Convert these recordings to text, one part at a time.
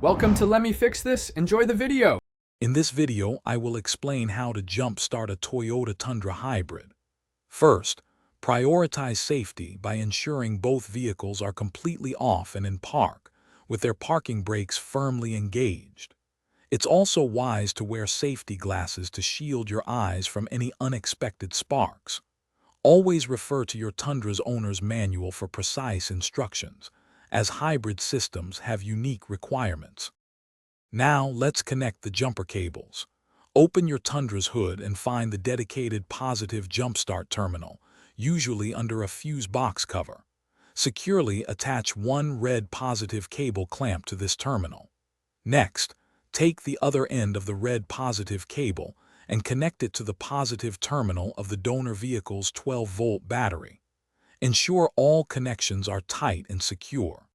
Welcome to Let Me Fix This. Enjoy the video. In this video, I will explain how to jump-start a Toyota Tundra Hybrid. First, prioritize safety by ensuring both vehicles are completely off and in park, with their parking brakes firmly engaged. It's also wise to wear safety glasses to shield your eyes from any unexpected sparks. Always refer to your Tundra's owner's manual for precise instructions, as hybrid systems have unique requirements. Now let's connect the jumper cables. Open your Tundra's hood and find the dedicated positive jump start terminal, usually under a fuse box cover. Securely attach one red positive cable clamp to this terminal. Next, take the other end of the red positive cable and connect it to the positive terminal of the donor vehicle's 12-volt battery. Ensure all connections are tight and secure.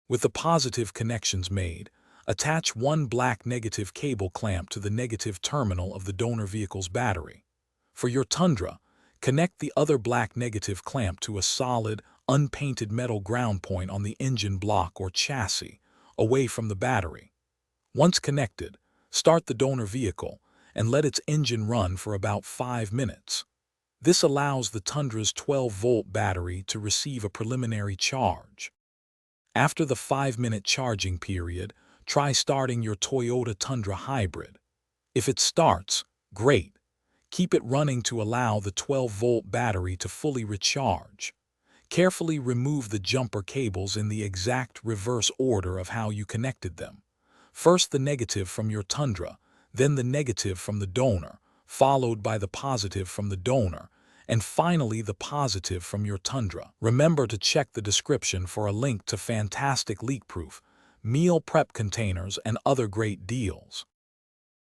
With the positive connections made, attach one black negative cable clamp to the negative terminal of the donor vehicle's battery. For your Tundra, connect the other black negative clamp to a solid, unpainted metal ground point on the engine block or chassis, away from the battery. Once connected, start the donor vehicle and let its engine run for about 5 minutes. This allows the Tundra's 12-volt battery to receive a preliminary charge. After the 5-minute charging period, try starting your Toyota Tundra Hybrid. If it starts, great. Keep it running to allow the 12-volt battery to fully recharge. Carefully remove the jumper cables in the exact reverse order of how you connected them. First the negative from your Tundra, then the negative from the donor, followed by the positive from the donor, and finally the positive from your Tundra. Remember to check the description for a link to fantastic leak-proof, meal prep containers, and other great deals.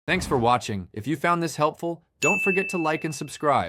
Thanks for watching. If you found this helpful, don't forget to like and subscribe.